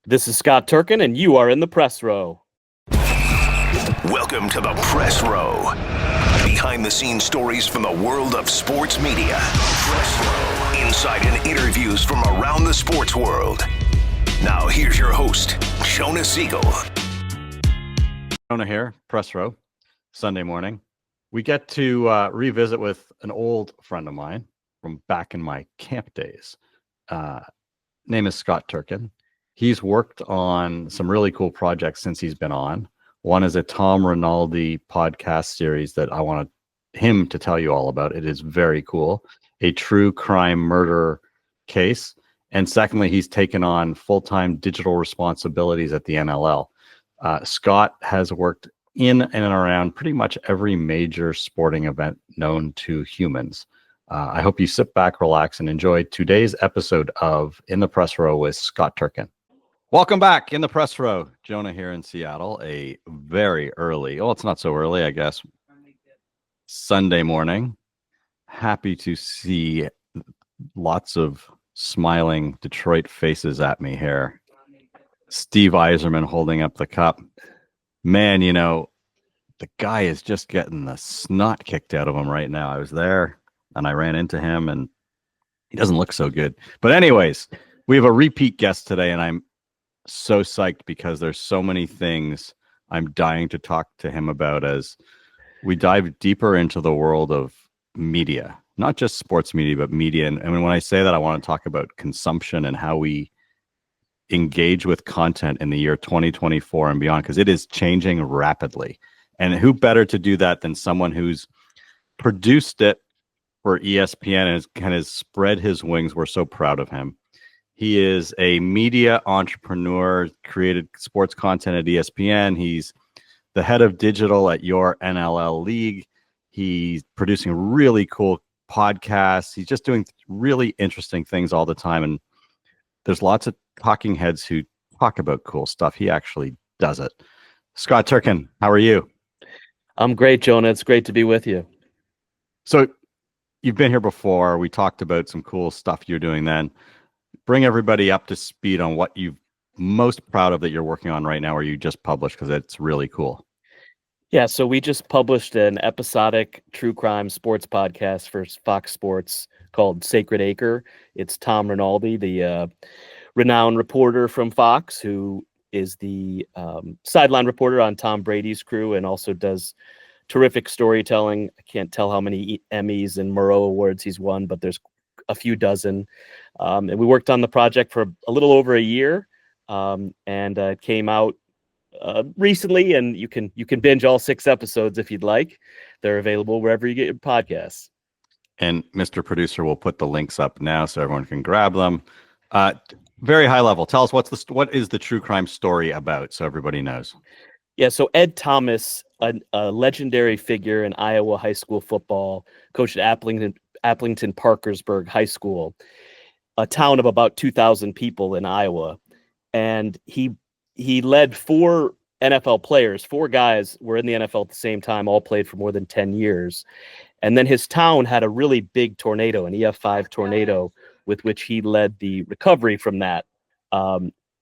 This is Scott Turken, and you are in the press row. Welcome to the Press Row. Behind-the-scenes stories from the world of sports media. Press Row. Insight and interviews from around the sports world. Now here's your host, Jonah Siegel. Jonah here, Press Row, Sunday morning. We get to revisit with an old friend of mine from back in my camp days. Name is Scott Turken. He's worked on some really cool projects since he's been on. One is a Tom Rinaldi podcast series that I want him to tell you all about. It is very cool. A true crime murder case. And secondly, he's taken on full-time digital responsibilities at the NLL. Scott has worked in and around pretty much every major sporting event known to humans. I hope you sit back, relax, and enjoy today's episode of In the Press Row with Scott Turken. Welcome back in the Press Row. Jonah here in Seattle, a very early, it's not so early, I guess, Sunday morning. Happy to see lots of smiling Detroit faces at me here. Steve Yzerman holding up the cup. Man, the guy is just getting the snot kicked out of him right now. I was there and I ran into him and he doesn't look so good. But anyways, we have a repeat guest today and I'm so psyched because there's so many things I'm dying to talk to him about as we dive deeper into the world of media, not just sports media, but media. And when I say that, I want to talk about consumption and how we engage with content in the year 2024 and beyond, because it is changing rapidly. And who better to do that than someone who's produced it for ESPN and kind of spread his wings. We're so proud of him. He is a media entrepreneur, created sports content at ESPN. He's the head of digital at your NLL League. He's producing really cool podcasts. He's just doing really interesting things all the time. And there's lots of talking heads who talk about cool stuff. He actually does it. Scott Turken, how are you? I'm great, Jonah. It's great to be with you. So you've been here before. We talked about some cool stuff you're doing then. Bring everybody up to speed on what you're most proud of that you're working on right now or you just published, because it's really cool. Yeah, so we just published an episodic true crime sports podcast for Fox Sports called Sacred Acre. It's Tom Rinaldi, the renowned reporter from Fox, who is the sideline reporter on Tom Brady's crew and also does terrific storytelling. I can't tell how many Emmys and Murrow Awards he's won, but there's a few dozen. And we worked on the project for a little over a year, and it came out recently, and you can binge all 6 episodes if you'd like. They're available wherever you get your podcasts. And Mr. Producer will put the links up now so everyone can grab them. Very high level. Tell us what is the true crime story about, so everybody knows. Yeah, so Ed Thomas, a legendary figure in Iowa high school football, coached at Applington Parkersburg High School, a town of about 2,000 people in Iowa, and he led 4 NFL players. 4 guys were in the NFL at the same time, all played for more than 10 years. And then his town had a really big tornado, an EF5 tornado, with which he led the recovery from that.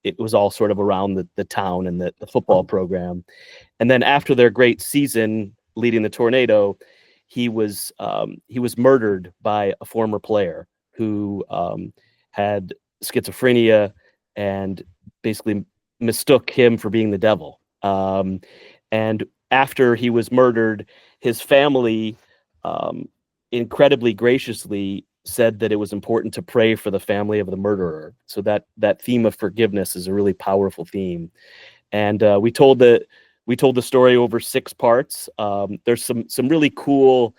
It was all sort of around the town and the football program. And then after their great season leading the tornado, he was murdered by a former player who had schizophrenia and basically mistook him for being the devil. And after he was murdered, his family incredibly graciously said that it was important to pray for the family of the murderer. So that theme of forgiveness is a really powerful theme. And we told the story over 6 parts. There's some really cool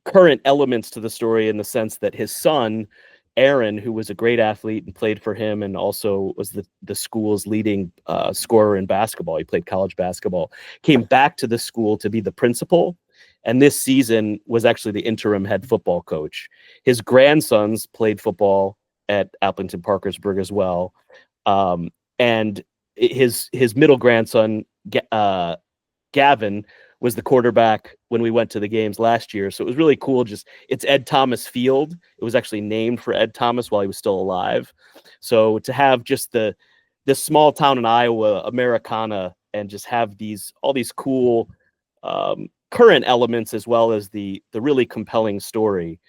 current elements to the story in the sense that his son, Aaron, who was a great athlete and played for him and also was the school's leading scorer in basketball. He played college basketball, came back to the school to be the principal. And this season was actually the interim head football coach. His grandsons played football at Applington Parkersburg as well. And his middle grandson, Gavin, was the quarterback when we went to the games last year. So it was really cool. It's Ed Thomas Field. It was actually named for Ed Thomas while he was still alive. So to have just this small town in Iowa, Americana, and just have all these cool current elements as well as the really compelling story.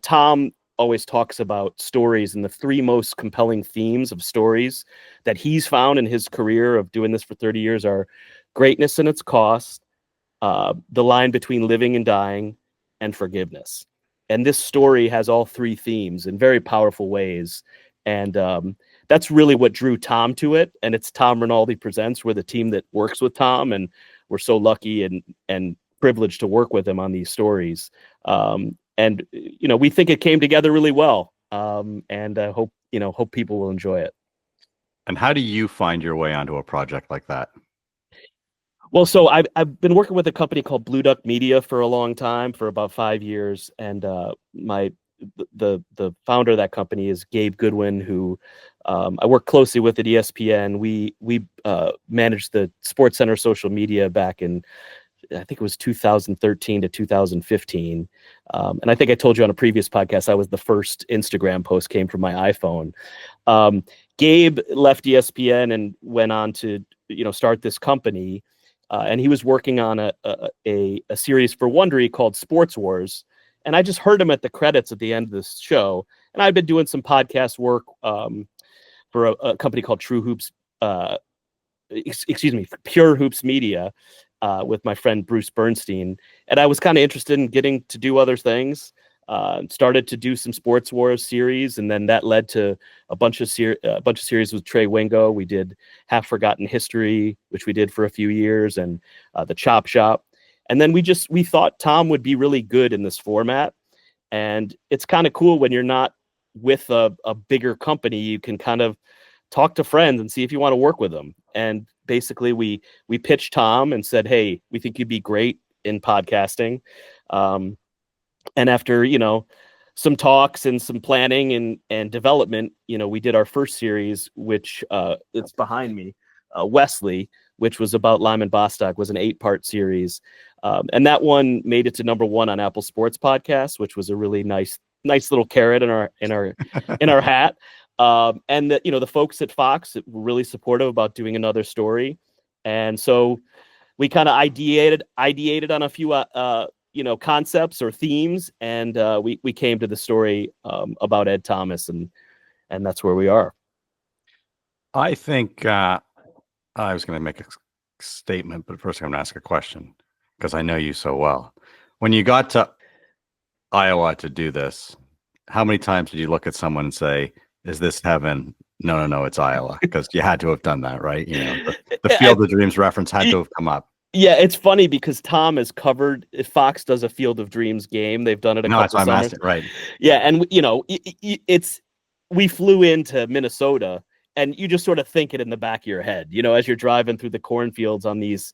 Tom always talks about stories, and the three most compelling themes of stories that he's found in his career of doing this for 30 years are greatness and its cost, the line between living and dying, and forgiveness. And this story has all three themes in very powerful ways. And that's really what drew Tom to it. And it's Tom Rinaldi Presents. We're the team that works with Tom, and we're so lucky and privileged to work with him on these stories. And we think it came together really well. And I hope people will enjoy it. And how do you find your way onto a project like that? Well, so I've been working with a company called Blue Duck Media for a long time, for about 5 years, and the founder of that company is Gabe Goodwin, who I work closely with at ESPN. We managed the SportsCenter social media back in, I think it was 2013 to 2015. And I think I told you on a previous podcast, I was the first Instagram post came from my iPhone. Gabe left ESPN and went on to start this company. And he was working on a series for Wondery called Sports Wars. And I just heard him at the credits at the end of this show. And I've been doing some podcast work for a company called Pure Hoops Media with my friend Bruce Bernstein. And I was kind of interested in getting to do other things. Started to do some Sports Wars series, and then that led to a bunch of series with Trey Wingo. We did Half Forgotten History, which we did for a few years, and the Chop Shop. And then we thought Tom would be really good in this format. And it's kind of cool when you're not with a bigger company, you can kind of talk to friends and see if you want to work with them. And basically we pitched Tom and said, hey, we think you'd be great in podcasting. And after, some talks and some planning and development, we did our first series, which it's behind me, Wesley, which was about Lyman Bostock, was an 8-part series. And that one made it to #1 on Apple Sports Podcast, which was a really nice little carrot in our hat. And the folks at Fox were really supportive about doing another story. And so we kind of ideated on a few concepts or themes, and we came to the story about Ed Thomas, and that's where we are. I think I was going to make a statement, but first I'm going to ask a question because I know you so well. When you got to Iowa to do this, how many times did you look at someone and say, is this heaven? No, it's Iowa, because you had to have done that, right? The Field of Dreams reference had to have come up. Yeah, it's funny because Tom has covered, if Fox does a Field of Dreams game, they've done it a couple summers. Asking, right. Yeah, and we flew into Minnesota, and you just sort of think it in the back of your head, as you're driving through the cornfields on these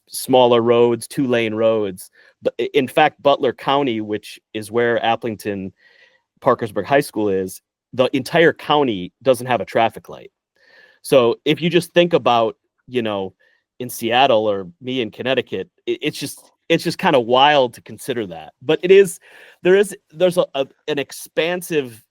smaller roads, 2-lane roads. But in fact, Butler County, which is where Applington Parkersburg High School is, the entire county doesn't have a traffic light. So if you just think about, in Seattle or me in Connecticut, it's just kind of wild to consider that. But there's an expansive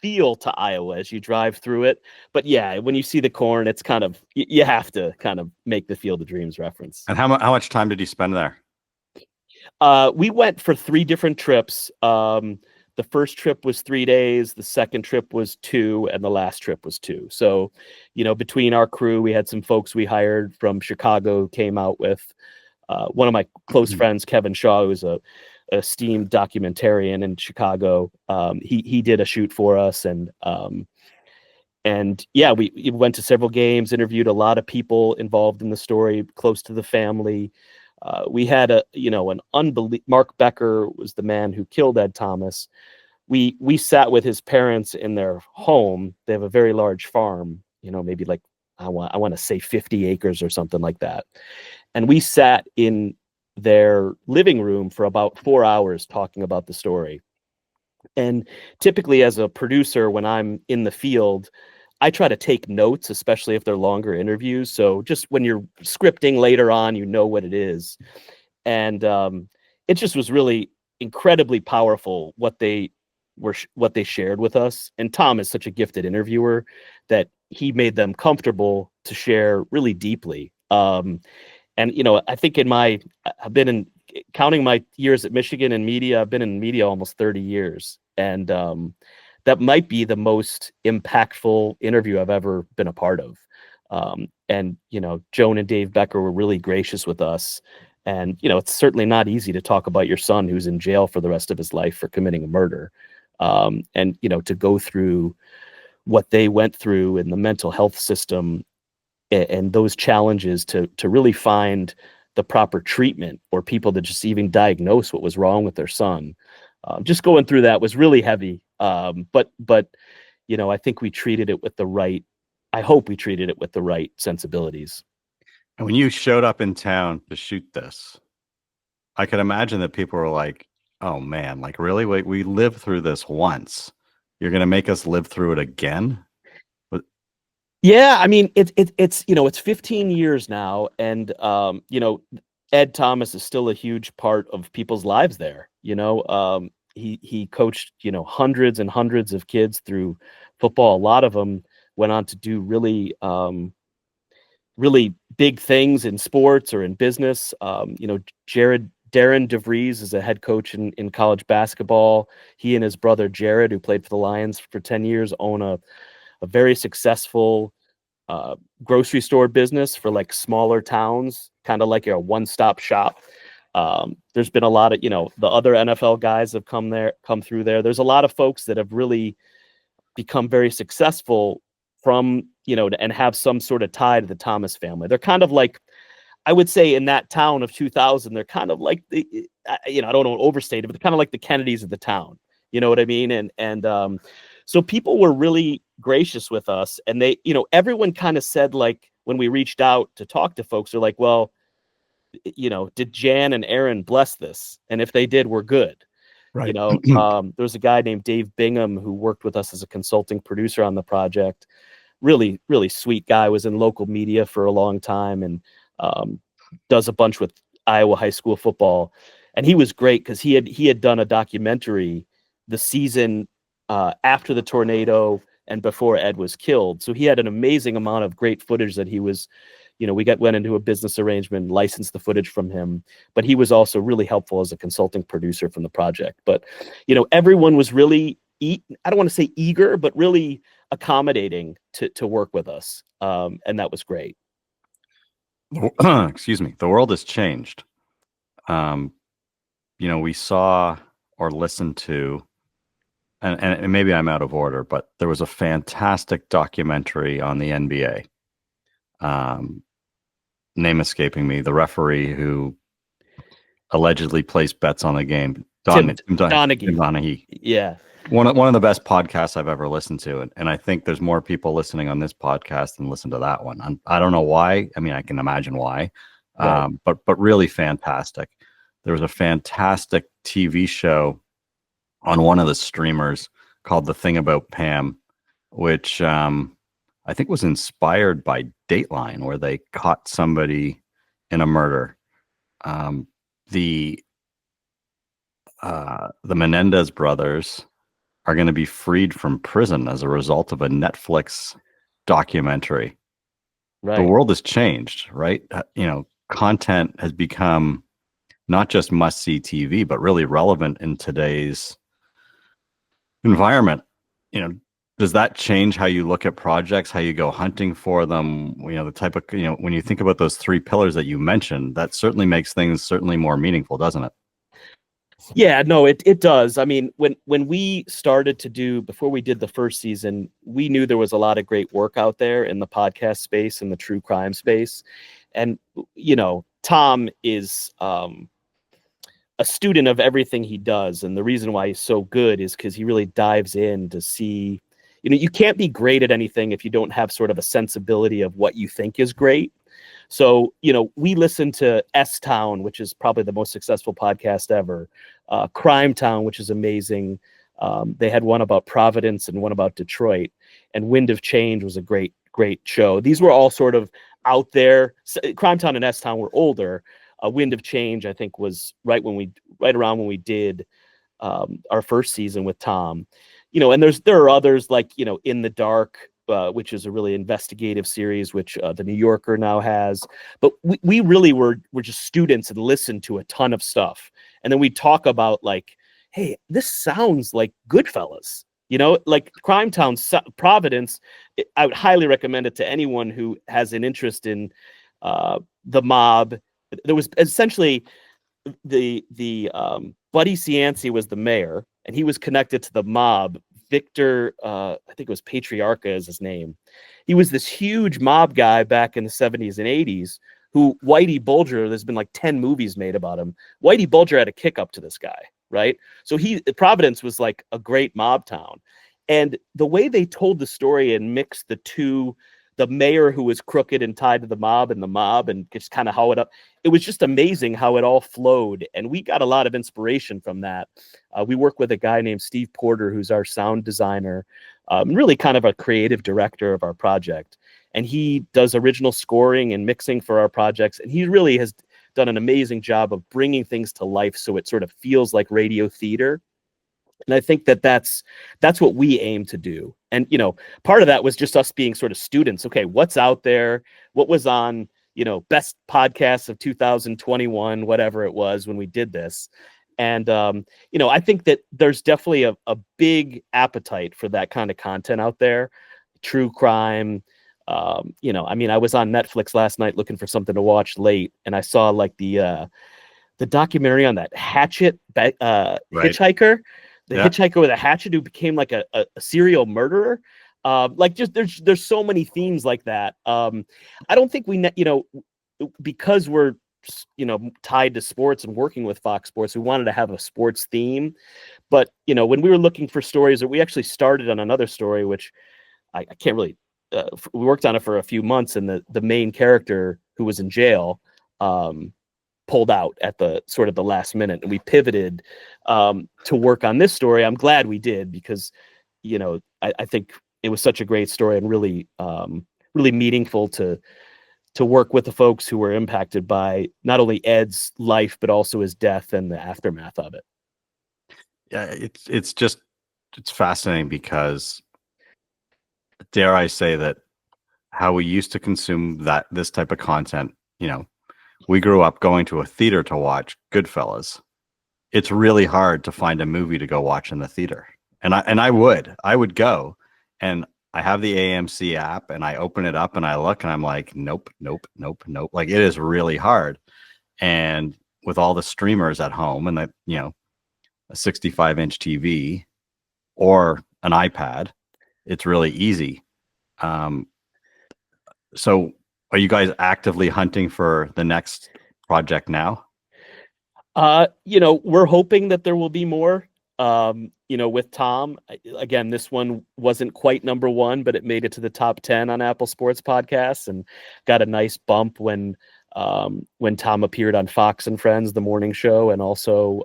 feel to Iowa as you drive through it. But yeah, when you see the corn, it's kind of, you have to kind of make the Field of Dreams reference. And how much time did you spend there? We went for 3 different trips. The first trip was 3 days, the second trip was 2, and the last trip was 2. So, between our crew, we had some folks we hired from Chicago who came out with. One of my close friends, Kevin Shaw, who's a esteemed documentarian in Chicago. He did a shoot for us, and yeah, we went to several games, interviewed a lot of people involved in the story, close to the family. We had an unbelievable. Mark Becker was the man who killed Ed Thomas. We sat with his parents in their home. They have a very large farm, maybe like I want to say 50 acres or something like that. And we sat in their living room for about 4 hours talking about the story. And typically as a producer, when I'm in the field, I try to take notes, especially if they're longer interviews. So just when you're scripting later on, you know what it is. And it just was really incredibly powerful what they what they shared with us. And Tom is such a gifted interviewer that he made them comfortable to share really deeply. And I think I've been in, counting my years at Michigan in media, I've been in media almost 30 years, and that might be the most impactful interview I've ever been a part of. And Joan and Dave Becker were really gracious with us. And it's certainly not easy to talk about your son who's in jail for the rest of his life for committing a murder. And to go through what they went through in the mental health system and those challenges to really find the proper treatment or people to just even diagnose what was wrong with their son. Just going through that was really heavy. But I think we treated it with the right, I hope we treated it with the right sensibilities. And when you showed up in town to shoot this, I could imagine that people were like, oh man, like really? We lived through this once. You're going to make us live through it again? Yeah, I mean, it's 15 years now, and Ed Thomas is still a huge part of people's lives there. He coached hundreds and hundreds of kids through football. A lot of them went on to do really really big things in sports or in business. Darren DeVries is a head coach in college basketball. He and his brother Jared, who played for the Lions for 10 years, own a very successful grocery store business for like smaller towns, kind of like a one-stop shop. There's been a lot of, the other NFL guys have come through there. There's a lot of folks that have really become very successful from, and have some sort of tie to the Thomas family. They're kind of like, I would say in that town of 2000, they're kind of like I don't want to overstate it, but they're kind of like the Kennedys of the town. You know what I mean? And so people were really gracious with us, and they, everyone kind of said, like, when we reached out to talk to folks, they're like, well, did Jan and Aaron bless this? And if they did, we're good. Right. There was a guy named Dave Bingham who worked with us as a consulting producer on the project. Really, really sweet guy, was in local media for a long time, and does a bunch with Iowa high school football. And he was great because he had done a documentary the season after the tornado and before Ed was killed. So he had an amazing amount of great footage that he was, we went into a business arrangement, licensed the footage from him, but he was also really helpful as a consulting producer from the project. But, everyone was really, I don't want to say eager, but really accommodating to work with us. And that was great. Excuse me. The world has changed. We saw or listened to, and maybe I'm out of order, but there was a fantastic documentary on the NBA. Name escaping me, the referee who allegedly placed bets on the game. Tim Donaghy. Yeah. One of the best podcasts I've ever listened to. And I think there's more people listening on this podcast than listen to that one. I don't know why. I mean, I can imagine why. Right. But really fantastic. There was a fantastic TV show on one of the streamers called The Thing About Pam, which I think was inspired by Dateline, where they caught somebody in a murder. The Menendez brothers are going to be freed from prison as a result of a Netflix documentary. Right. The world has changed, right? Content has become not just must-see TV, but really relevant in today's environment. Does that change how you look at projects, how you go hunting for them? The type of, when you think about those three pillars that you mentioned, that certainly makes things certainly more meaningful, doesn't it? Yeah, no, it does. I mean, when we started before we did the first season, we knew there was a lot of great work out there in the podcast space and the true crime space. And, Tom is a student of everything he does. And the reason why he's so good is because he really dives in to see, you can't be great at anything if you don't have sort of a sensibility of what you think is great. So, we listen to S-Town, which is probably the most successful podcast ever, Crime Town, which is amazing, They had one about Providence and one about Detroit, and Wind of Change was a great show. These were all sort of out there. Crimetown and S-Town were older. Wind of Change, I think, was right around when we did our first season with Tom. And there are others like, In the Dark, which is a really investigative series, which the New Yorker now has. But we really were just students and listened to a ton of stuff. And then we talk about like, hey, this sounds like Goodfellas. Like Crimetown, Providence. I would highly recommend it to anyone who has an interest in the mob. There was essentially the Buddy Cianci was the mayor, and he was connected to the mob. Victor, I think it was Patriarca is his name. He was this huge mob guy back in the 70s and 80s who Whitey Bulger, there's been like 10 movies made about him. Whitey Bulger had a kick up to this guy, right? So Providence was like a great mob town. And the way they told the story and mixed the two, the mayor who was crooked and tied to the mob and just kind of how it was just amazing how it all flowed. And we got a lot of inspiration from that. We work with a guy named Steve Porter, who's our sound designer, really kind of a creative director of our project. And he does original scoring and mixing for our projects. And he really has done an amazing job of bringing things to life so it sort of feels like radio theater. And I think that's what we aim to do. And, part of that was just us being sort of students. Okay, what's out there? What was on, best podcasts of 2021, whatever it was when we did this. And, I think that there's definitely a big appetite for that kind of content out there. True crime. I was on Netflix last night looking for something to watch late, and I saw like the documentary on that hatchet hitchhiker. The hitchhiker with a hatchet who became like a serial murderer. There's so many themes like that. I don't think because we're, tied to sports and working with Fox Sports, we wanted to have a sports theme. But, when we were looking for stories, we actually started on another story, which I can't really, we worked on it for a few months, and the main character who was in jail, pulled out at the sort of the last minute, and we pivoted to work on this story. I'm glad we did, because I think it was such a great story and really really meaningful to work with the folks who were impacted by not only Ed's life but also his death and the aftermath of it. Yeah, it's fascinating, because dare I say that how we used to consume this type of content, we grew up going to a theater to watch Goodfellas. It's really hard to find a movie to go watch in the theater. And I would go, and I have the AMC app, and I open it up and I look, and I'm like, nope. Like, it is really hard. And with all the streamers at home and a 65-inch TV or an iPad, it's really easy. So are you guys actively hunting for the next project now? We're hoping that there will be more. With Tom, again, this one wasn't quite number one, but it made it to the top 10 on Apple Sports Podcasts and got a nice bump when Tom appeared on Fox and Friends, the morning show, and also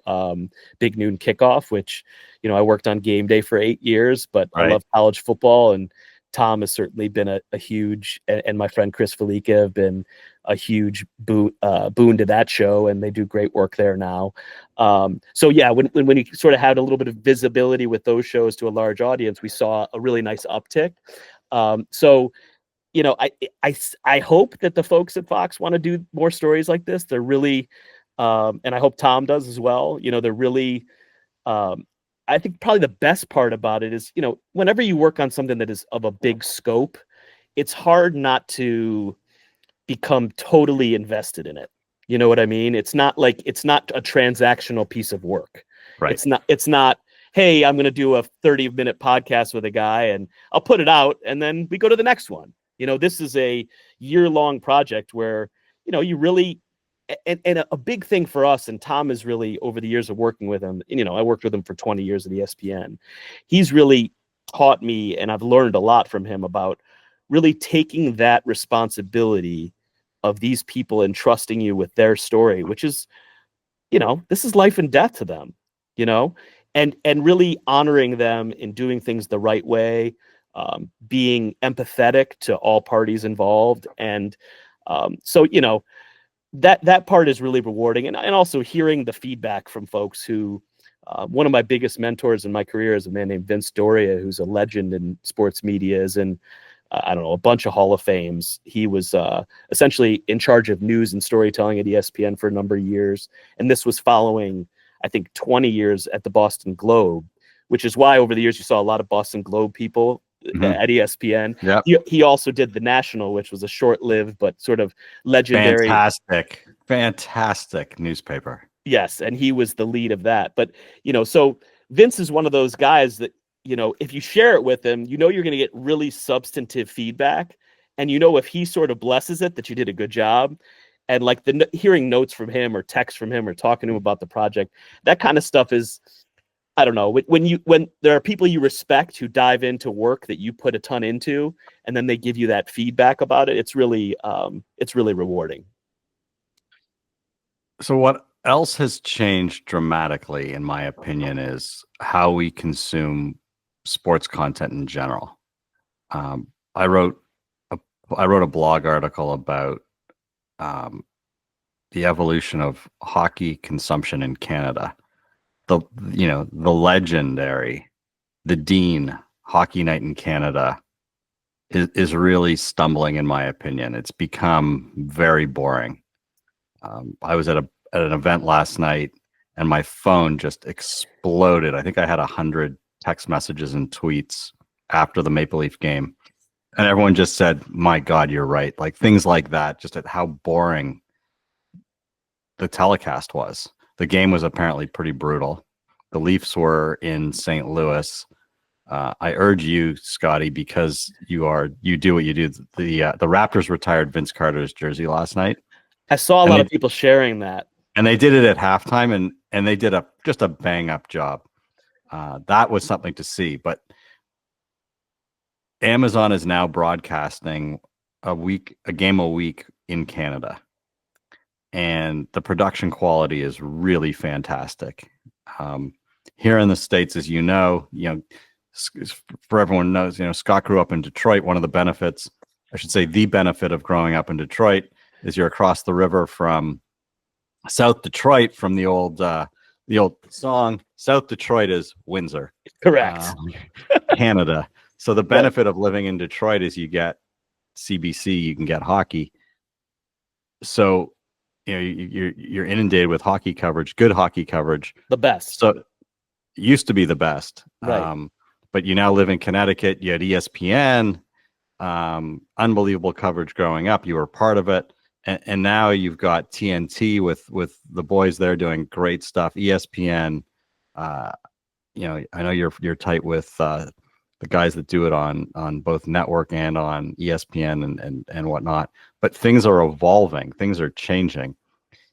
Big Noon Kickoff, which, I worked on Game Day for 8 years, but I love college football, and Tom has certainly been a huge, and my friend Chris Felica have been a huge boon to that show, and they do great work there now. So yeah, when you sort of had a little bit of visibility with those shows to a large audience, we saw a really nice uptick. I hope that the folks at Fox want to do more stories like this. They're really, and I hope Tom does as well. They're really, I think probably the best part about it is, whenever you work on something that is of a big scope, it's hard not to become totally invested in it. You know what I mean? It's not a transactional piece of work. Right. It's not, hey, I'm going to do a 30-minute podcast with a guy and I'll put it out and then we go to the next one. This is a year-long project where, you really, and a big thing for us, and Tom is really, over the years of working with him, I worked with him for 20 years at ESPN. He's really taught me, and I've learned a lot from him about really taking that responsibility of these people and trusting you with their story, which is, this is life and death to them, and really honoring them in doing things the right way, being empathetic to all parties involved. And so, that part is really rewarding. And also hearing the feedback from folks who, one of my biggest mentors in my career is a man named Vince Doria, who's a legend in sports media, and I don't know, a bunch of Hall of Fames. He was essentially in charge of news and storytelling at ESPN for a number of years. And this was following, I think, 20 years at the Boston Globe, which is why over the years you saw a lot of Boston Globe people at ESPN. Yep. He also did the National, which was a short-lived but sort of legendary. Fantastic newspaper. Yes, and he was the lead of that. But, so Vince is one of those guys that, if you share it with him, you're going to get really substantive feedback. And if he sort of blesses it, that you did a good job. And like hearing notes from him or texts from him or talking to him about the project, that kind of stuff is, I don't know, when there are people you respect who dive into work that you put a ton into, and then they give you that feedback about it, it's really rewarding. So what else has changed dramatically, in my opinion, is how we consume sports content in general. I wrote a blog article about the evolution of hockey consumption in Canada. The legendary, the Dean Hockey Night in Canada is really stumbling, in my opinion. It's become very boring. I was at an event last night, and my phone just exploded. I think I had 100 text messages and tweets after the Maple Leaf game, and everyone just said, "My God, you're right." Like things like that, just at how boring the telecast was. The game was apparently pretty brutal. The Leafs were in St. Louis. I urge you, Scotty, because you do what you do. The Raptors retired Vince Carter's jersey last night. I saw a lot of people sharing that, and they did it at halftime, and they did just a bang up job. That was something to see. But Amazon is now broadcasting a game a week in Canada, and the production quality is really fantastic. Here in the States, as for everyone knows, Scott grew up in Detroit. One of the benefits, I should say, the benefit of growing up in Detroit is you're across the river from South Detroit, from the old song. South Detroit is Windsor. Correct. Canada. So the benefit of living in Detroit is you get CBC, you can get hockey. So you're inundated with hockey coverage, good hockey coverage. The best. So it used to be the best. Right. But you now live in Connecticut. You had ESPN, unbelievable coverage growing up. You were part of it. And now you've got TNT with the boys there doing great stuff. ESPN, I know you're tight with the guys that do it on both network and on ESPN and whatnot. But things are evolving. Things are changing.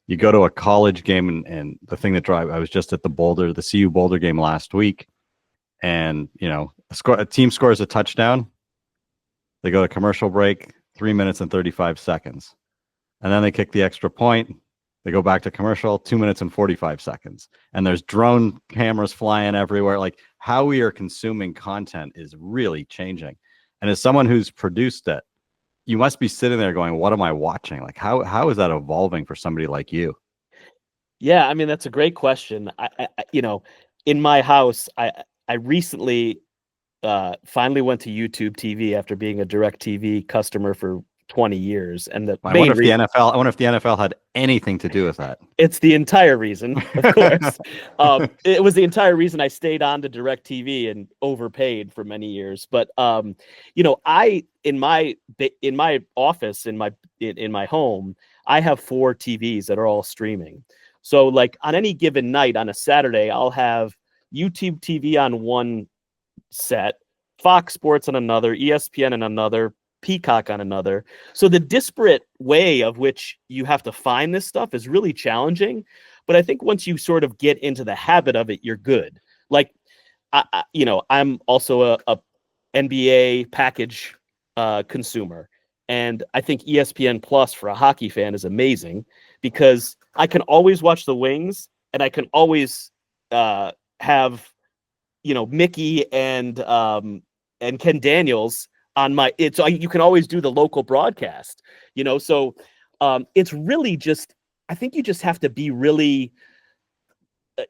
You go to a college game, and the thing that I was just at the CU Boulder game last week, and a team scores a touchdown. They go to commercial break, 3 minutes and 35 seconds. And then they kick the extra point. They go back to commercial, 2 minutes and 45 seconds. And there's drone cameras flying everywhere. Like, how we are consuming content is really changing. And as someone who's produced it, you must be sitting there going, what am I watching? Like, how is that evolving for somebody like you? Yeah, I mean, that's a great question. I in my house, I recently finally went to YouTube TV after being a DirecTV customer for 20 years. And I wonder if the NFL had anything to do with that. It's the entire reason, of course. It was the entire reason I stayed on to DirecTV and overpaid for many years. But I in my office in my home, I have 4 TVs that are all streaming. So like on any given night on a Saturday, I'll have YouTube TV on one set, Fox Sports on another, ESPN on another, Peacock on another. So the disparate way of which you have to find this stuff is really challenging. But I think once you sort of get into the habit of it, you're good. Like, I'm also a NBA package consumer. And I think ESPN Plus for a hockey fan is amazing because I can always watch the Wings and I can always have, Mickey and Ken Daniels on my, you can always do the local broadcast, so it's really just, I think you just have to be really,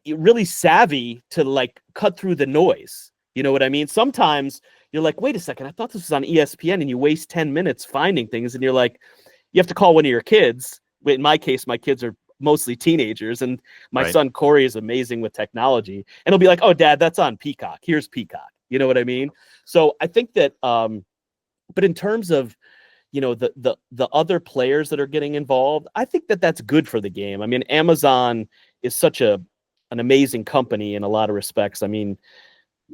really savvy to like cut through the noise. You know what I mean? Sometimes you're like, wait a second, I thought this was on ESPN, and you waste 10 minutes finding things, and you're like, you have to call one of your kids. In my case, my kids are mostly teenagers, and my Right. son Corey is amazing with technology, and he'll be like, oh, Dad, that's on Peacock. Here's Peacock. You know what I mean? So I think that, but in terms of, the other players that are getting involved, I think that that's good for the game. I mean, Amazon is such an amazing company in a lot of respects. I mean,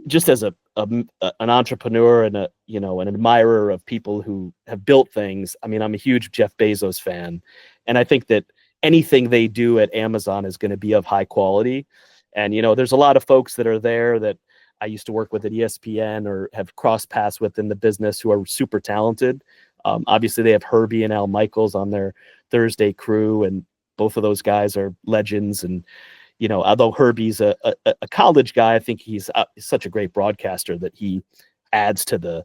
just as an entrepreneur and an admirer of people who have built things. I mean, I'm a huge Jeff Bezos fan, and I think that anything they do at Amazon is going to be of high quality. And there's a lot of folks that are there that I used to work with at ESPN or have crossed paths with in the business who are super talented. Obviously, they have Herbie and Al Michaels on their Thursday crew, and both of those guys are legends. And although Herbie's a college guy, I think he's such a great broadcaster that he adds to the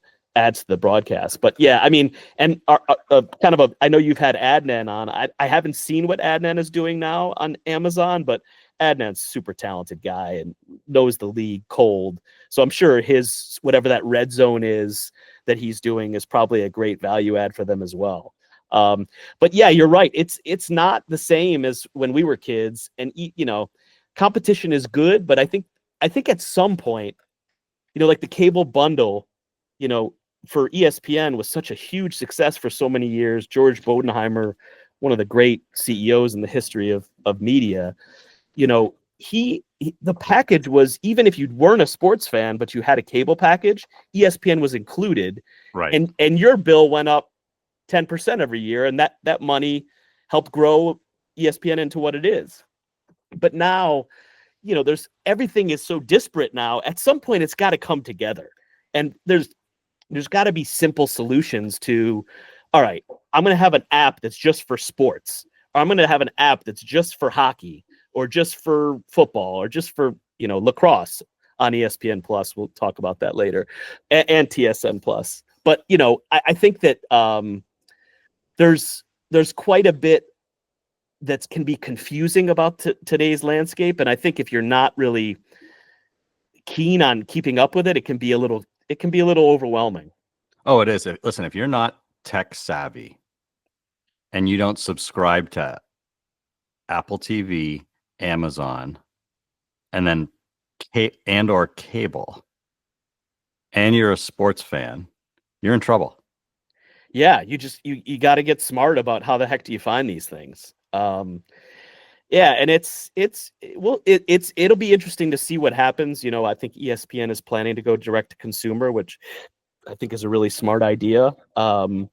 broadcast. But yeah, I mean, and I know you've had Adnan on. I haven't seen what Adnan is doing now on Amazon, but Adnan's a super talented guy and knows the league cold. So I'm sure his, whatever that red zone is that he's doing, is probably a great value add for them as well. But yeah, you're right. It's not the same as when we were kids, and competition is good, but I think at some point, like the cable bundle, for ESPN was such a huge success for so many years. George Bodenheimer, one of the great CEOs in the history of media, the package was, even if you weren't a sports fan, but you had a cable package, ESPN was included. Right. And your bill went up 10% every year, and that money helped grow ESPN into what it is. But now, there's, everything is so disparate now. At some point, it's got to come together, and there's got to be simple solutions to, all right, I'm going to have an app that's just for sports, or I'm going to have an app that's just for hockey, or just for football, or just for lacrosse on ESPN Plus. We'll talk about that later, and TSN Plus. But I think that there's quite a bit that can be confusing about today's landscape, and I think if you're not really keen on keeping up with it, it can be a little overwhelming. Oh, it is. Listen, if you're not tech savvy and you don't subscribe to Apple TV, Amazon, and then or cable, and you're a sports fan, you're in trouble. Yeah, you got to get smart about how the heck do you find these things. Yeah, and it'll be interesting to see what happens. I think ESPN is planning to go direct to consumer, which I think is a really smart idea. And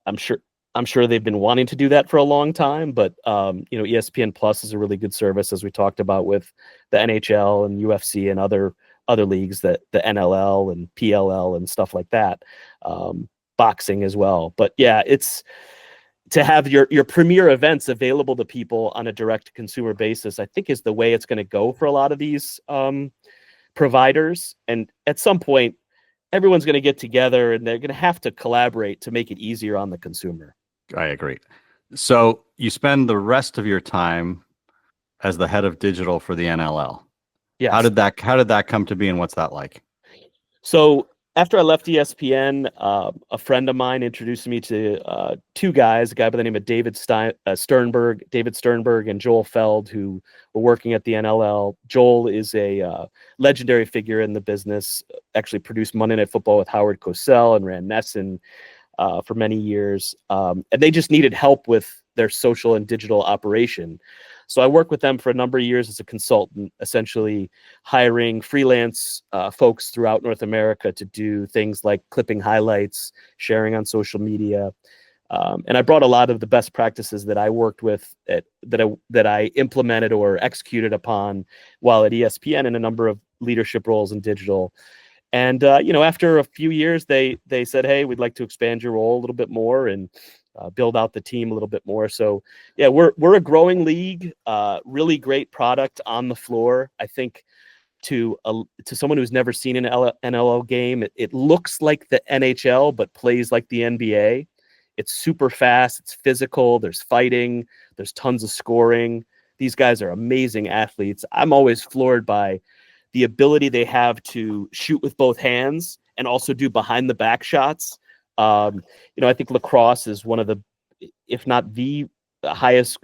I'm sure they've been wanting to do that for a long time, but ESPN Plus is a really good service, as we talked about with the NHL and UFC and other leagues, that the NLL and PLL and stuff like that, boxing as well. But yeah, it's to have your premier events available to people on a direct consumer basis, I think, is the way it's going to go for a lot of these providers. And at some point, everyone's going to get together and they're going to have to collaborate to make it easier on the consumer. I agree. So you spend the rest of your time as the head of digital for the NLL. Yes. How did that come to be, and what's that like? So after I left ESPN, a friend of mine introduced me to two guys, a guy by the name of David Sternberg and Joel Feld, who were working at the NLL. Joel is a legendary figure in the business, actually produced Monday Night Football with Howard Cosell and ran Nesson for many years. And they just needed help with their social and digital operation. So I worked with them for a number of years as a consultant, essentially hiring freelance folks throughout North America to do things like clipping highlights, sharing on social media. And I brought a lot of the best practices that I worked with that I implemented or executed upon while at ESPN in a number of leadership roles in digital. And after a few years, they said, "Hey, we'd like to expand your role a little bit more." And build out the team a little bit more. So yeah, we're a growing league, really great product on the floor. I think to someone who's never seen an NLL game, it looks like the NHL, but plays like the NBA. It's super fast. It's physical. There's fighting. There's tons of scoring. These guys are amazing athletes. I'm always floored by the ability they have to shoot with both hands and also do behind the back shots. I think lacrosse is one of the, if not the highest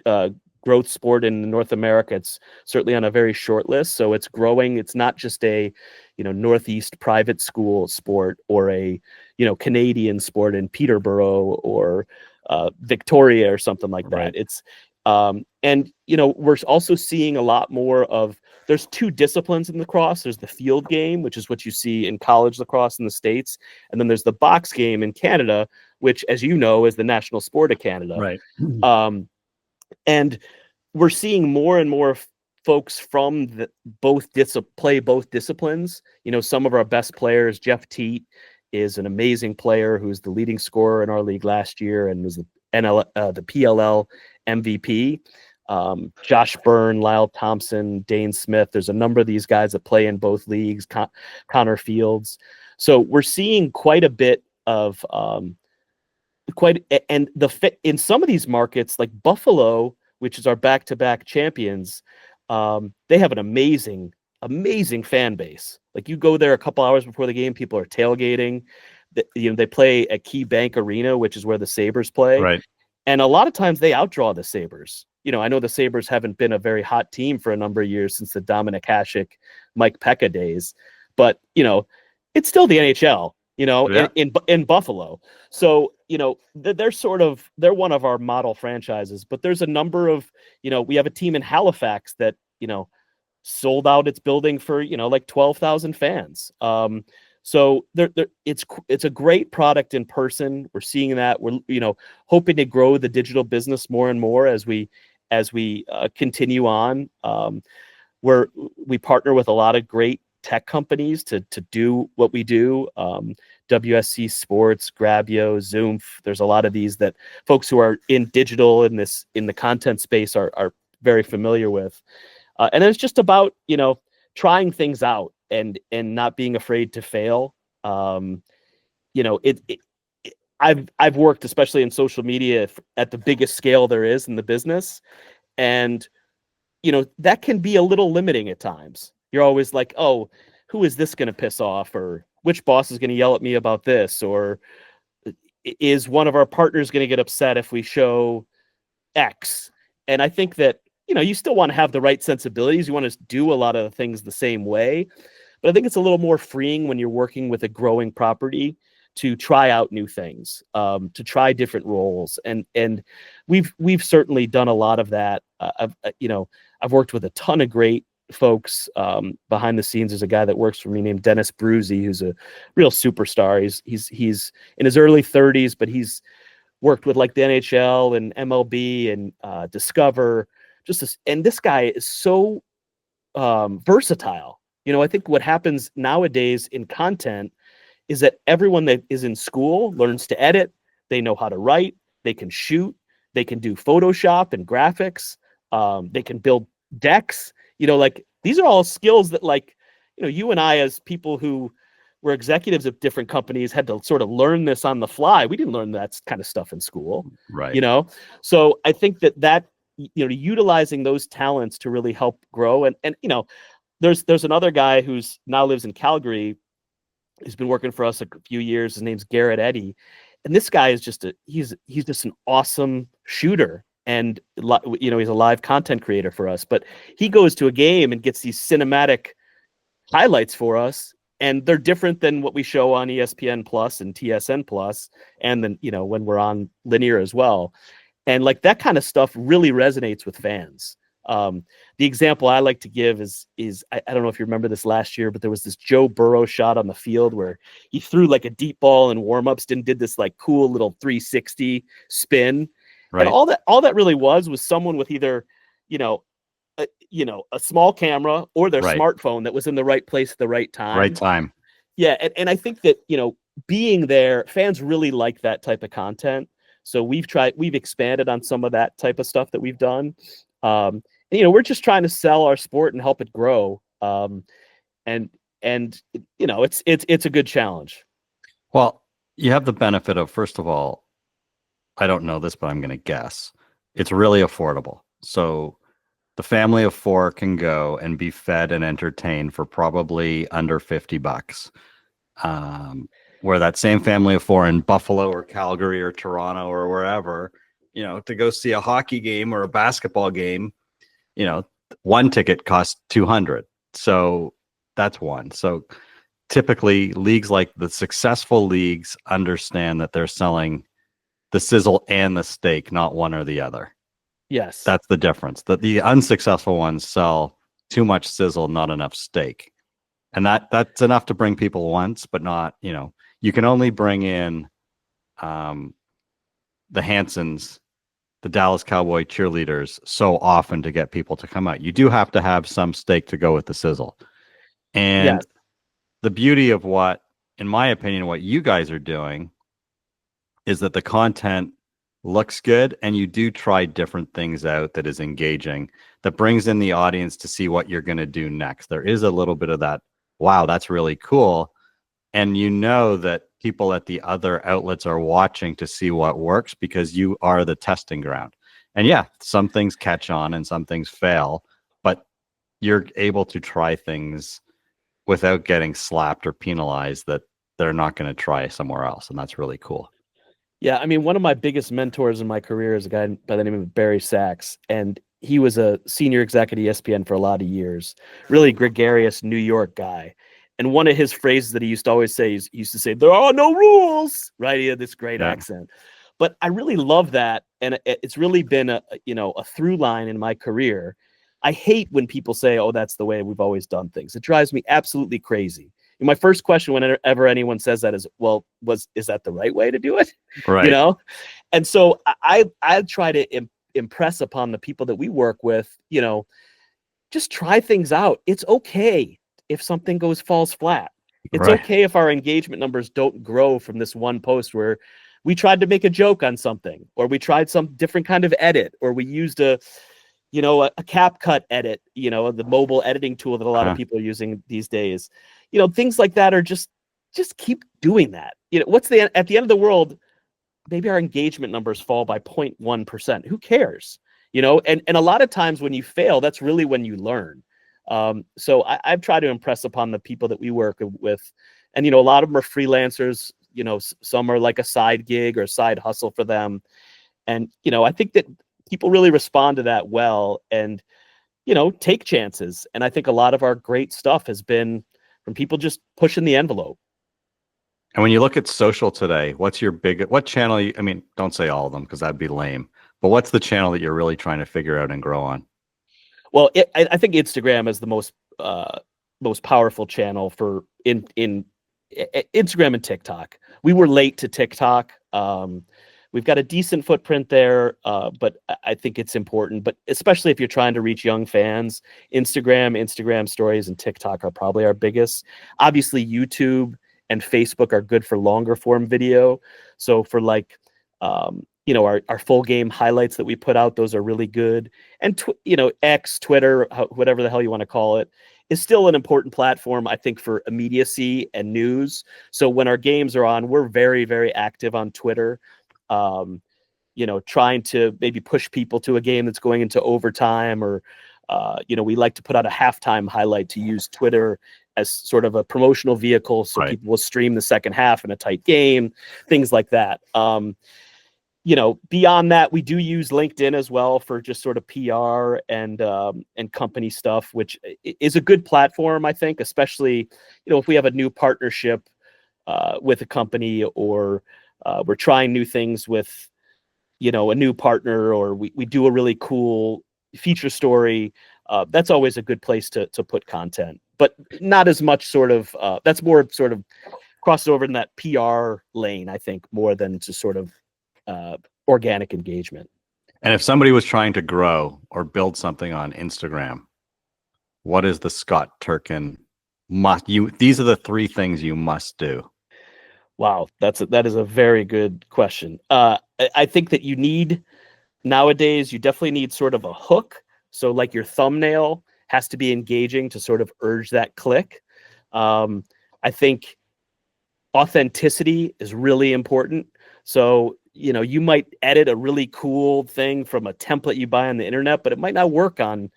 growth sport in North America. It's certainly on a very short list. So it's growing. It's not just a, Northeast private school sport or a, Canadian sport in Peterborough or Victoria or something like that. Right. It's, we're also seeing a lot more of, there's two disciplines in lacrosse. There's the field game, which is what you see in college lacrosse in the States. And then there's the box game in Canada, which, as you know, is the national sport of Canada. Right. And we're seeing more and more folks from play both disciplines. Some of our best players, Jeff Teat is an amazing player who's the leading scorer in our league last year and was the PLL MVP. Josh Byrne, Lyle Thompson, Dane Smith. There's a number of these guys that play in both leagues, Connor Fields. So we're seeing quite a bit of in some of these markets, like Buffalo, which is our back-to-back champions, they have an amazing fan base. Like, you go there a couple hours before the game, people are tailgating. They play at Key Bank Arena, which is where the Sabres play. Right. And a lot of times they outdraw the Sabres. I know the Sabres haven't been a very hot team for a number of years since the Dominic Hasek, Mike Pekka days, but it's still the NHL. Yeah. In Buffalo. So, they're one of our model franchises, but there's a number of, we have a team in Halifax that, sold out its building for, like 12,000 fans. So it's a great product in person. We're seeing that. We're, hoping to grow the digital business more and more as we continue on. We partner with a lot of great tech companies to do what we do. WSC Sports, Grabio, Zoom. There's a lot of these that folks who are in digital in the content space are very familiar with. And it's just about, trying things out and not being afraid to fail. I've worked, especially in social media, at the biggest scale there is in the business. And, that can be a little limiting at times. You're always like, oh, who is this going to piss off? Or which boss is going to yell at me about this? Or is one of our partners going to get upset if we show X? And I think that, you still want to have the right sensibilities. You want to do a lot of the things the same way. But I think it's a little more freeing when you're working with a growing property to try out new things, to try different roles. And we've certainly done a lot of that. I've worked with a ton of great folks behind the scenes. There's a guy that works for me named Dennis Bruzy, who's a real superstar. He's in his early 30s, but he's worked with like the NHL and MLB and Discover. And this guy is so versatile. I think what happens nowadays in content is that everyone that is in school learns to edit. They know how to write. They can shoot. They can do Photoshop and graphics. They can build decks. These are all skills that, you and I, as people who were executives of different companies, had to sort of learn this on the fly. We didn't learn that kind of stuff in school. Right. So I think that utilizing those talents to really help grow. And there's another guy who's now lives in Calgary. He's been working for us a few years. His name's Garrett Eddy. And this guy is he's just an awesome shooter. And, he's a live content creator for us, but he goes to a game and gets these cinematic highlights for us. And they're different than what we show on ESPN Plus and TSN Plus. And then, when we're on linear as well. And that kind of stuff really resonates with fans. The example I like to give is I don't know if you remember this last year, but there was this Joe Burrow shot on the field where he threw like a deep ball in warmups and did this cool little 360 spin. Right. And all that really was someone with either, a small camera or their smartphone that was in the right place at the right time. Right time. Yeah. And I think that, being there, fans really like that type of content. So we've expanded on some of that type of stuff that we've done. And, we're just trying to sell our sport and help it grow. And it's a good challenge. Well, you have the benefit of, first of all, I don't know this, but I'm going to guess it's really affordable. So the family of 4 can go and be fed and entertained for probably under $50. Where that same family of 4 in Buffalo or Calgary or Toronto or wherever, to go see a hockey game or a basketball game, one ticket costs $200. So that's one. So typically leagues like the successful leagues understand that they're selling the sizzle and the steak, not one or the other. Yes. That's the difference. The unsuccessful ones sell too much sizzle, not enough steak. And that's enough to bring people once, but not, you can only bring in the Hansons, the Dallas Cowboy cheerleaders so often to get people to come out. You do have to have some steak to go with the sizzle. And Yes. the beauty of what, in my opinion, what you guys are doing is that the content looks good and you do try different things out that is engaging, that brings in the audience to see what you're going to do next. There is a little bit of that, wow, that's really cool. And that people at the other outlets are watching to see what works because you are the testing ground. And yeah, some things catch on and some things fail, but you're able to try things without getting slapped or penalized that they're not going to try somewhere else. And that's really cool. Yeah, I mean, one of my biggest mentors in my career is a guy by the name of Barry Sachs, and he was a senior exec at ESPN for a lot of years. Really gregarious New York guy. And one of his phrases that he used to always say is, he used to say, "There are no rules," right? He had this great accent. But I really love that, and it's really been a through line in my career. I hate when people say, "Oh, that's the way we've always done things." It drives me absolutely crazy. And my first question whenever anyone says that is, "Well, is that the right way to do it?" Right. And so I try to impress upon the people that we work with, just try things out. It's okay if something falls flat. It's okay if our engagement numbers don't grow from this one post where we tried to make a joke on something, or we tried some different kind of edit, or we used a CapCut edit, the mobile editing tool that a lot of people are using these days. Things like that are just keep doing that. At the end of the world, maybe our engagement numbers fall by 0.1%. Who cares? And a lot of times when you fail, that's really when you learn. So I've tried to impress upon the people that we work with, and a lot of them are freelancers. Some are like a side gig or a side hustle for them, and I think that people really respond to that well, and take chances. And I think a lot of our great stuff has been from people just pushing the envelope. And when you look at social today, what channel? I mean, don't say all of them because that'd be lame. But what's the channel that you're really trying to figure out and grow on? Well, I think Instagram is the most powerful channel for in Instagram and TikTok. We were late to TikTok. We've got a decent footprint there, but I think it's important. But especially if you're trying to reach young fans, Instagram stories, and TikTok are probably our biggest. Obviously, YouTube and Facebook are good for longer form video. So for our full game highlights that we put out, those are really good. And X, Twitter, whatever the hell you want to call it, is still an important platform, I think, for immediacy and news. So when our games are on, we're very, very active on Twitter. Trying to maybe push people to a game that's going into overtime, or we like to put out a halftime highlight to use Twitter as sort of a promotional vehicle, so people will stream the second half in a tight game, things like that. Beyond that, we do use LinkedIn as well for just sort of PR and company stuff, which is a good platform, I think, especially, if we have a new partnership with a company, or we're trying new things with, a new partner, or we do a really cool feature story. That's always a good place to put content, but not as much that's more sort of crosses over in that PR lane, I think, more than just sort of organic engagement. And if somebody was trying to grow or build something on Instagram, what is the Scott Turken these are the 3 things you must do? Wow, that is a very good question. I think that nowadays you definitely need sort of a hook. So like your thumbnail has to be engaging to sort of urge that click. I think authenticity is really important. So, you might edit a really cool thing from a template you buy on the internet, but it might not work on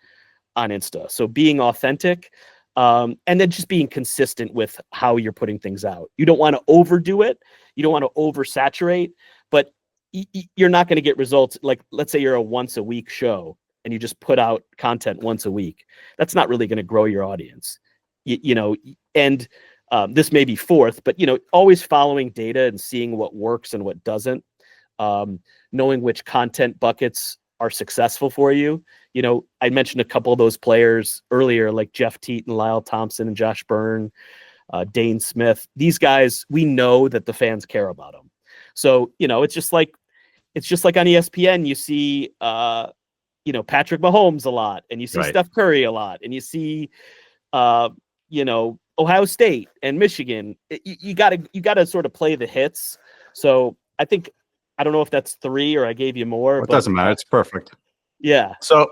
Insta. So being authentic, and then just being consistent with how you're putting things out. You don't want to overdo it. You don't want to oversaturate, but you're not going to get results. Like, let's say you're a once a week show and you just put out content once a week. That's not really going to grow your audience. And this may be fourth, but always following data and seeing what works and what doesn't. Knowing which content buckets are successful for you. I mentioned a couple of those players earlier, like Jeff Teat and Lyle Thompson and Josh Byrne, Dane Smith. These guys, we know that the fans care about them. So, it's just like on ESPN, you see, Patrick Mahomes a lot, and you see Right. Steph Curry a lot, and you see, Ohio State and Michigan. You gotta sort of play the hits. So I think, I don't know if that's three or I gave you more, It but doesn't matter. It's perfect. yeah. So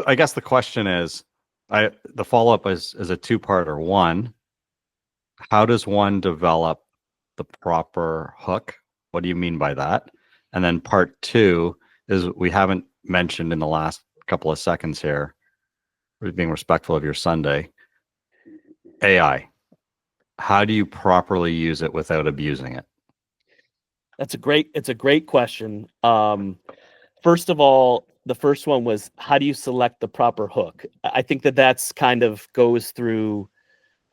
I guess the question is, the follow-up is a two-parter. One, how does one develop the proper hook? What do you mean by that? And then part two is, we haven't mentioned in the last couple of seconds here, we're being respectful of your Sunday, AI. How do you properly use it without abusing it? It's a great question. First of all, the first one was, how do you select the proper hook? I think that's kind of goes through,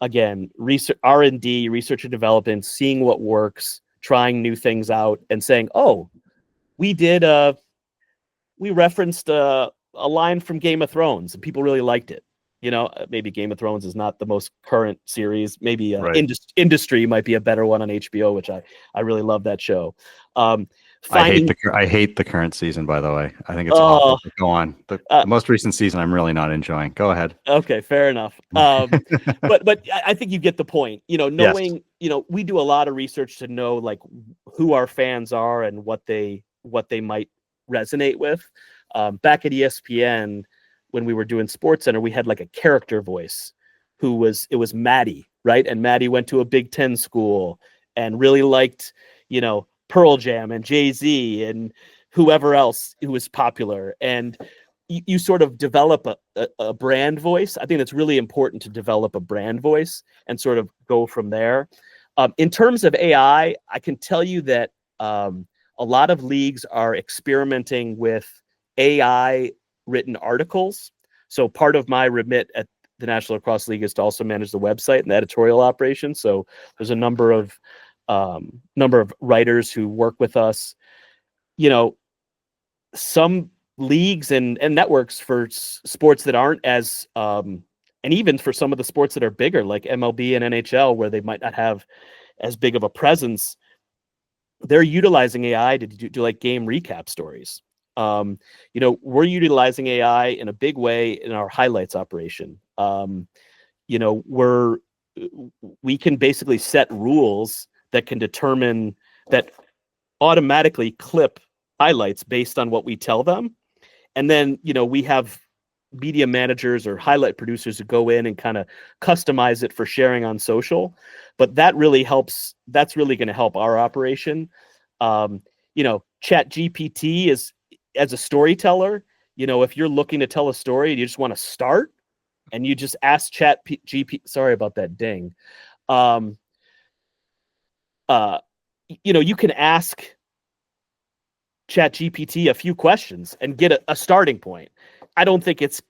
again, research, R&D, research and development, seeing what works, trying new things out, and saying, oh, we referenced a line from Game of Thrones and people really liked it. Maybe Game of Thrones is not the most current series. Maybe Right. Industry might be a better one on HBO, which I really love that show. I hate the current season, by the way. I think it's awful. But go on. The most recent season, I'm really not enjoying. Go ahead. Okay, fair enough. But I think you get the point. Knowing, Yes. We do a lot of research to know like who our fans are and what they might resonate with. Back at ESPN, when we were doing SportsCenter, we had like a character voice it was Maddie, right? And Maddie went to a Big Ten school and really liked, Pearl Jam and Jay-Z and whoever else who was popular. And you sort of develop a brand voice. I think that's really important, to develop a brand voice and sort of go from there. In terms of AI, I can tell you that a lot of leagues are experimenting with AI written articles. So part of my remit at the National Lacrosse League is to also manage the website and the editorial operation. So there's a number of writers who work with us. Some leagues and networks for sports that aren't as and even for some of the sports that are bigger, like MLB and NHL, where they might not have as big of a presence, they're utilizing AI to do like game recap stories. We're utilizing AI in a big way in our highlights operation. We can basically set rules that can determine that automatically clip highlights based on what we tell them. And then, we have media managers or highlight producers who go in and kind of customize it for sharing on social. But that really helps. That's really going to help our operation. Chat GPT is, as a storyteller, if you're looking to tell a story and you just want to start and you just ask Chat GPT, sorry about that ding. You can ask Chat GPT a few questions and get a starting point. I don't think it's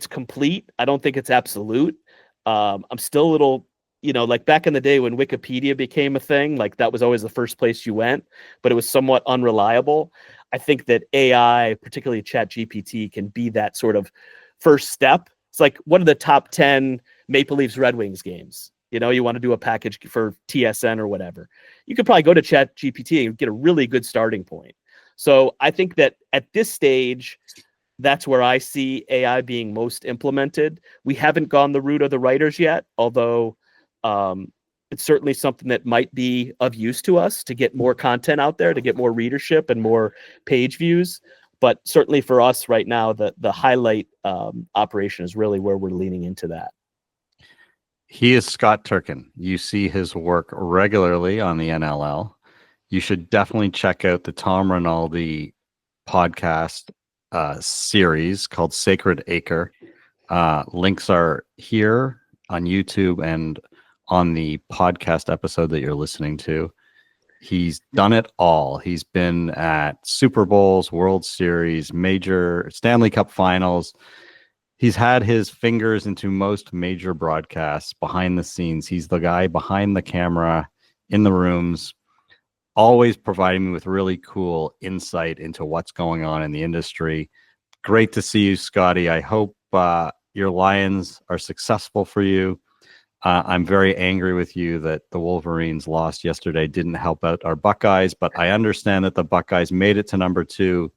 complete. I don't think it's absolute. I'm still a little, like back in the day when Wikipedia became a thing, like that was always the first place you went, but it was somewhat unreliable. I think that AI, particularly Chat GPT, can be that sort of first step. It's like, what are the top 10 Maple Leafs Red Wings games? You want to do a package for TSN or whatever. You could probably go to Chat GPT and get a really good starting point. So I think that at this stage, that's where I see AI being most implemented. We haven't gone the route of the writers yet, although it's certainly something that might be of use to us to get more content out there, to get more readership and more page views. But certainly for us right now, the highlight operation is really where we're leaning into that. He is Scott Turken. You see his work regularly on the NLL. You should definitely check out the Tom Rinaldi podcast series called Sacred Acre. Links are here on YouTube and on the podcast episode that you're listening to. He's done it all. He's been at Super Bowls, World Series, major Stanley Cup finals. He's had his fingers into most major broadcasts behind the scenes. He's the guy behind the camera in the rooms, always providing me with really cool insight into what's going on in the industry. Great to see you, Scotty. I hope your Lions are successful for you. I'm very angry with you that the Wolverines lost yesterday, didn't help out our Buckeyes, but I understand that the Buckeyes made it to number 2.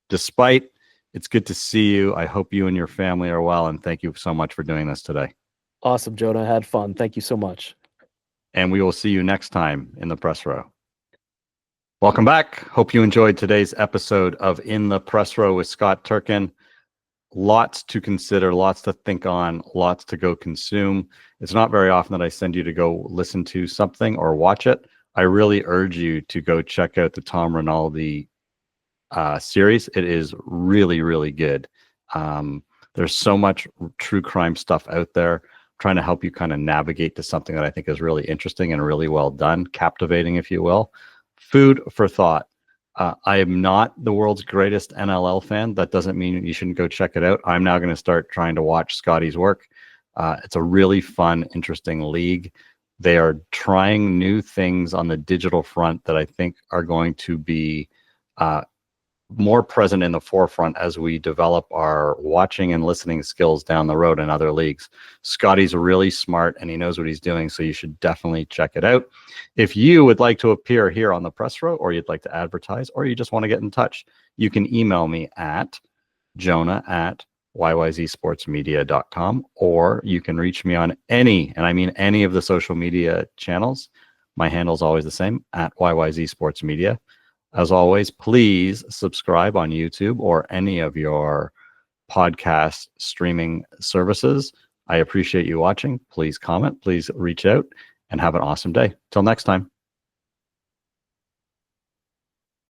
Despite, it's good to see you. I hope you and your family are well, and thank you so much for doing this today. Awesome, Jonah. I had fun. Thank you so much. And we will see you next time in the press row. Welcome back. Hope you enjoyed today's episode of In the Press Row with Scott Turken. Lots to consider, lots to think on, lots to go consume. It's not very often that I send you to go listen to something or watch it. I really urge you to go check out the Tom Rinaldi series. It is really, really good. There's so much true crime stuff out there. I'm trying to help you kind of navigate to something that I think is really interesting and really well done, captivating, if you will. Food for thought. I am not the world's greatest NLL fan. That doesn't mean you shouldn't go check it out. I'm now going to start trying to watch Scotty's work. It's a really fun, interesting league. They are trying new things on the digital front that I think are going to be more present in the forefront as we develop our watching and listening skills down the road in other leagues. Scotty's really smart and he knows what he's doing, so you should definitely check it out. If you would like to appear here on the press row, or you'd like to advertise, or you just want to get in touch, you can email me at jonah@yyzsportsmedia.com, or you can reach me on any, and I mean any of the social media channels. My handle is always the same, at @YYZSportsMedia. As always, please subscribe on YouTube or any of your podcast streaming services. I appreciate you watching. Please comment, please reach out, and have an awesome day. Till next time.